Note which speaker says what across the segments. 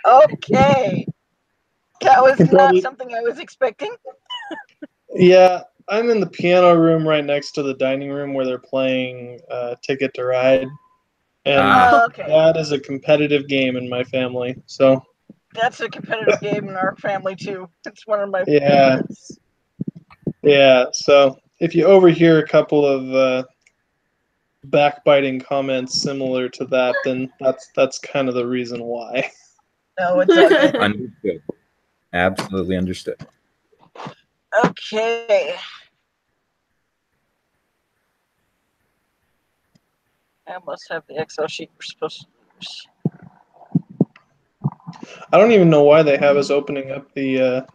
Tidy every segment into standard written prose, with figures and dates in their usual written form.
Speaker 1: Okay. That was not something I was expecting.
Speaker 2: Yeah, I'm in the piano room right next to the dining room where they're playing Ticket to Ride. And
Speaker 1: okay.
Speaker 2: that is a competitive game in my family. So
Speaker 1: that's a competitive game in our family too. It's one of my
Speaker 2: favorites. Yeah, so if you overhear a couple of backbiting comments similar to that, then that's kind of the reason why.
Speaker 1: No, it's okay.
Speaker 3: Understood. Absolutely understood.
Speaker 1: Okay. I must have the Excel sheet we're supposed to use.
Speaker 2: I don't even know why they have us opening up the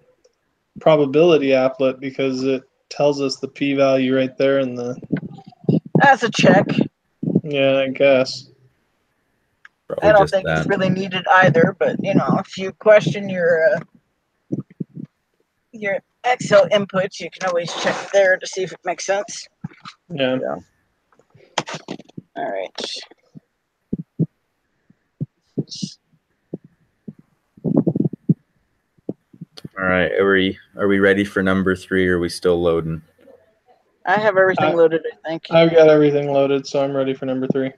Speaker 2: probability applet, because it tells us the p-value right there in the...
Speaker 1: That's a check.
Speaker 2: Yeah, I guess.
Speaker 3: Probably
Speaker 1: I don't
Speaker 3: just
Speaker 1: think
Speaker 3: that.
Speaker 1: it's really needed either, but you know, if you question your Excel inputs, you can always check there to see if it makes sense.
Speaker 2: Yeah.
Speaker 1: All right.
Speaker 3: All right. Are we ready for number 3, or are we still loading?
Speaker 1: I have everything loaded, I think.
Speaker 2: I've got everything loaded, so I'm ready for number 3.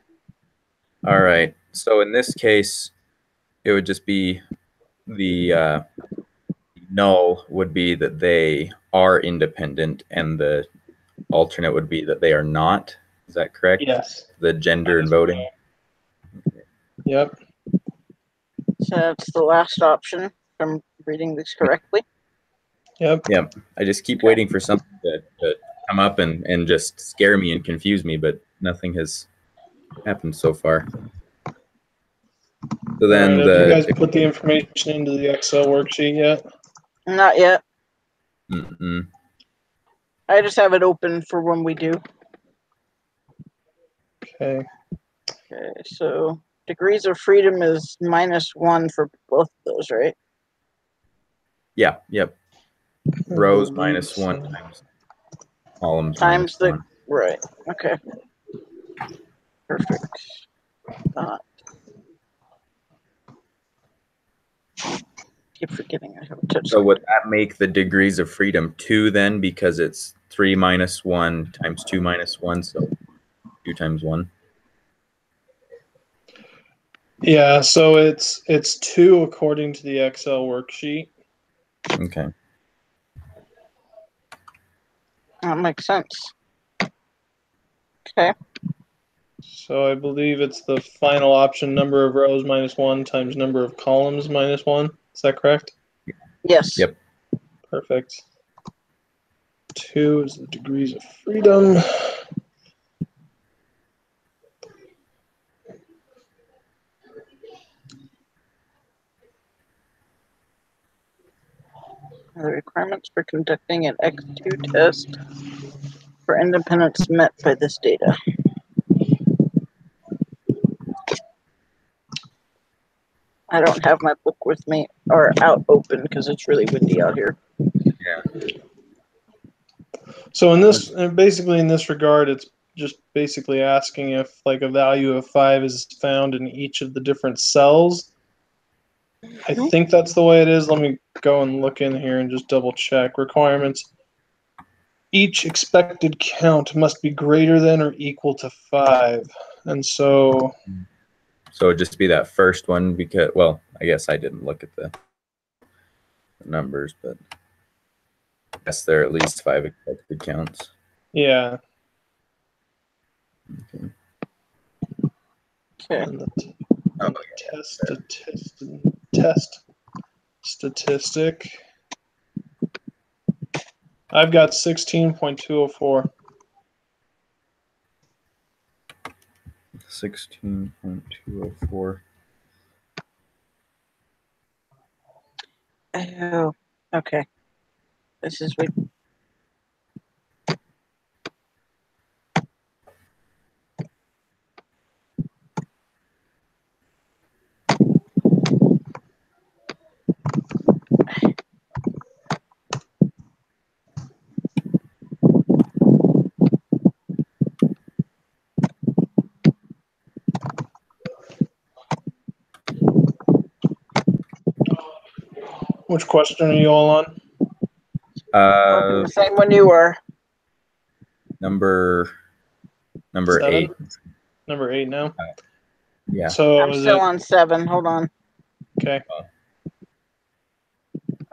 Speaker 3: All right. So in this case, it would just be the null would be that they are independent, and the alternate would be that they are not. Is that correct?
Speaker 2: Yes.
Speaker 3: The gender and voting.
Speaker 2: Yep.
Speaker 1: So that's the last option, if I'm reading this correctly.
Speaker 2: Yep.
Speaker 3: Yep. I just keep waiting for something to come up and just scare me and confuse me, but nothing has happened so far. So then
Speaker 2: Have you guys put the information into the Excel worksheet yet?
Speaker 1: Not yet.
Speaker 3: Mm-mm.
Speaker 1: I just have it open for when we do.
Speaker 2: Okay.
Speaker 1: Okay, so degrees of freedom is -1 for both of those, right?
Speaker 3: Yeah, yep. Rows -1 times columns
Speaker 1: times the
Speaker 3: -1.
Speaker 1: right. Okay. Perfect. Keep forgetting I have a touch.
Speaker 3: So would that make the degrees of freedom 2 then, because it's 3 - 1 times 2 - 1, so 2 times 1?
Speaker 2: Yeah, so it's 2 according to the Excel worksheet.
Speaker 3: Okay.
Speaker 1: That makes sense. Okay.
Speaker 2: So I believe it's the final option, number of rows -1 times number of columns -1. Is that correct?
Speaker 1: Yes.
Speaker 3: Yep.
Speaker 2: Perfect. 2 is the degrees of freedom.
Speaker 1: The requirements for conducting an X2 test for independence met by this data. I don't have my book with me or out open because it's really windy out here.
Speaker 3: Yeah.
Speaker 2: So in this, basically in this regard, it's just basically asking if like a value of 5 is found in each of the different cells. I think that's the way it is. Let me go and look in here and just double check. Requirements. Each expected count must be greater than or equal to 5. And so...
Speaker 3: So it'd just be that first one, because, well, I guess I didn't look at the numbers, but I guess there are at least 5 expected counts.
Speaker 2: Yeah.
Speaker 3: Okay.
Speaker 2: And the test statistic. I've got 16.204.
Speaker 3: 16.204.
Speaker 1: Oh, okay. This is weird.
Speaker 2: Which question are you all on?
Speaker 1: The same one you were.
Speaker 3: Number
Speaker 2: 7?
Speaker 3: 8.
Speaker 2: Number 8 now?
Speaker 3: Yeah.
Speaker 2: So
Speaker 1: I'm still on 7. Hold on.
Speaker 2: Okay.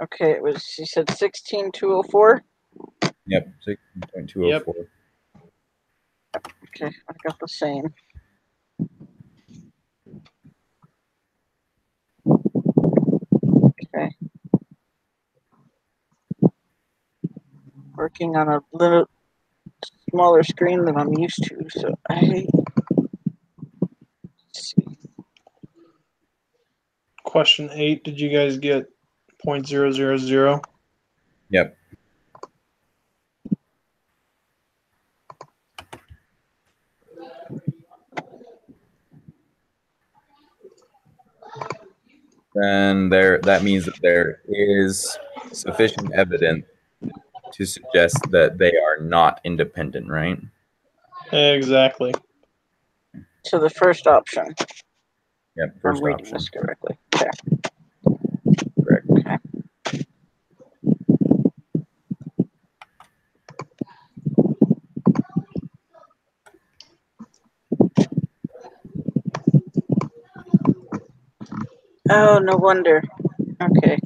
Speaker 1: Okay, it was, she said 16,204.
Speaker 3: Yep. 16.204.
Speaker 1: Okay, I got the same. Okay. Working on a little smaller screen than I'm used to, so let's see.
Speaker 2: Question 8, did you guys get 0.000?
Speaker 3: Yep. Then that means that there is sufficient evidence to suggest that they are not independent, right?
Speaker 2: Exactly.
Speaker 1: So the first option.
Speaker 3: Yep.
Speaker 1: I'm
Speaker 3: First
Speaker 1: reading
Speaker 3: option.
Speaker 1: this correctly. Okay.
Speaker 3: Correct.
Speaker 1: Okay. Oh, no wonder. Okay.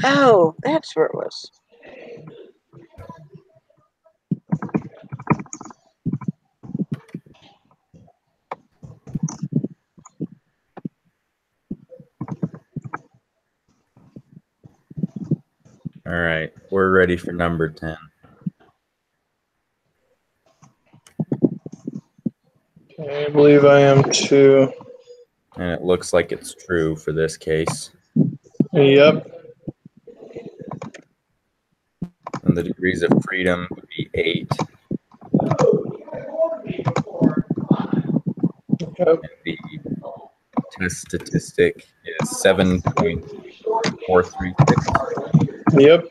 Speaker 1: Oh, that's where it was.
Speaker 3: All right. We're ready for number 10.
Speaker 2: Okay, I believe I am too.
Speaker 3: And it looks like it's true for this case.
Speaker 2: Yep.
Speaker 3: And the degrees of freedom would be 8.
Speaker 2: Yep.
Speaker 3: And the test statistic is 7.436.
Speaker 2: Yep.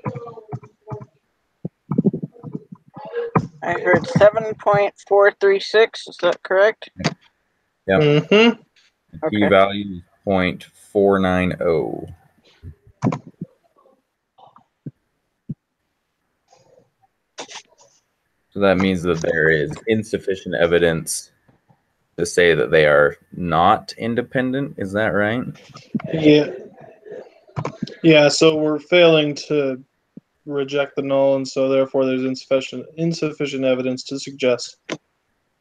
Speaker 1: I heard 7.436. Is that correct?
Speaker 3: Yep.
Speaker 2: Mm-hmm.
Speaker 3: The p-value is 0.490. So that means that there is insufficient evidence to say that they are not independent. Is that right?
Speaker 2: Yeah. Yeah, so we're failing to reject the null, and so therefore there's insufficient evidence to suggest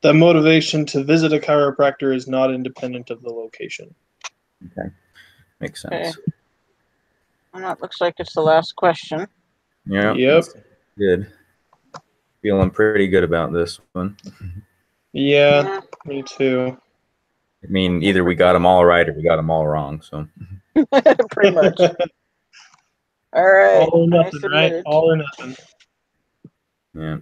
Speaker 2: that motivation to visit a chiropractor is not independent of the location.
Speaker 3: Okay. Makes sense.
Speaker 1: Okay. And that looks like it's the last question.
Speaker 3: Yeah.
Speaker 2: Yep.
Speaker 3: Good. Feeling pretty good about this one.
Speaker 2: Yeah, me too.
Speaker 3: I mean, either we got them all right or we got them all wrong. So
Speaker 1: Pretty much. All right.
Speaker 2: All or
Speaker 1: I
Speaker 2: nothing, right?
Speaker 1: submitted.
Speaker 2: All or nothing.
Speaker 3: yeah.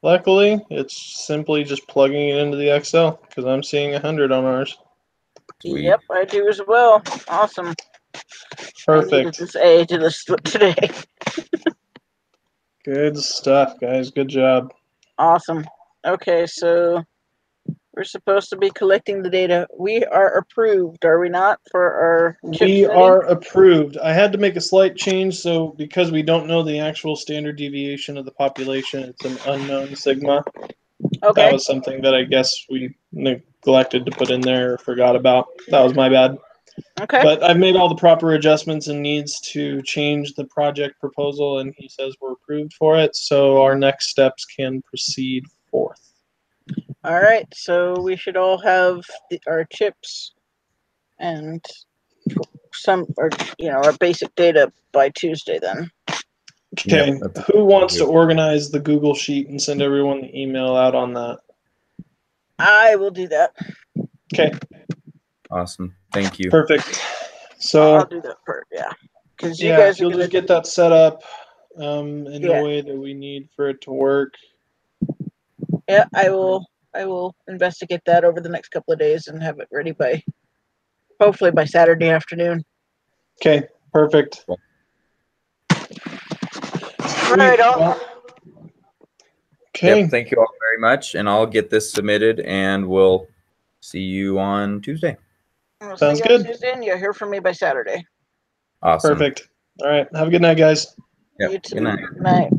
Speaker 2: Luckily, it's simply just plugging it into the Excel because I'm seeing 100 on ours.
Speaker 3: Sweet.
Speaker 1: Yep, I do as well. Awesome. I needed
Speaker 2: Perfect.
Speaker 1: this A to this today.
Speaker 2: Good stuff, guys. Good job.
Speaker 1: Awesome. Okay, so we're supposed to be collecting the data. We are approved, are we not, for our chip
Speaker 2: We
Speaker 1: setting?
Speaker 2: are approved. I had to make a slight change, so because we don't know the actual standard deviation of the population, it's an unknown sigma. That
Speaker 1: Okay.
Speaker 2: was something that I guess we neglected to put in there or forgot about. That was my bad.
Speaker 1: Okay.
Speaker 2: But I've made all the proper adjustments and needs to change the project proposal, and he says we're approved for it, so our next steps can proceed forth.
Speaker 1: All right. So we should all have our chips and some, or our basic data by Tuesday. Then.
Speaker 2: Okay,
Speaker 3: Yep,
Speaker 2: who wants to organize the Google Sheet and send everyone the email out on that?
Speaker 1: I will do that.
Speaker 2: Okay,
Speaker 3: Awesome. Thank you.
Speaker 2: perfect. So
Speaker 1: I'll do that part. Yeah. Because you
Speaker 2: yeah,
Speaker 1: guys
Speaker 2: if
Speaker 1: are
Speaker 2: you'll
Speaker 1: gonna
Speaker 2: just get that set up in the
Speaker 1: Yeah.
Speaker 2: way that we need for it to work.
Speaker 1: Yeah, I will investigate that over the next couple of days and have it ready by hopefully by Saturday afternoon.
Speaker 2: Okay, perfect.
Speaker 3: Cool.
Speaker 1: Right on.
Speaker 2: Well, okay.
Speaker 3: Yep. Thank you all very much, and I'll get this submitted, and we'll see you on Tuesday.
Speaker 1: We'll
Speaker 2: Sounds
Speaker 1: see you on
Speaker 2: good.
Speaker 1: Tuesday, and you'll hear from me by Saturday.
Speaker 3: Awesome.
Speaker 2: Perfect. All right. Have a good night, guys.
Speaker 3: Yep.
Speaker 1: You too.
Speaker 3: Good night.
Speaker 1: Night.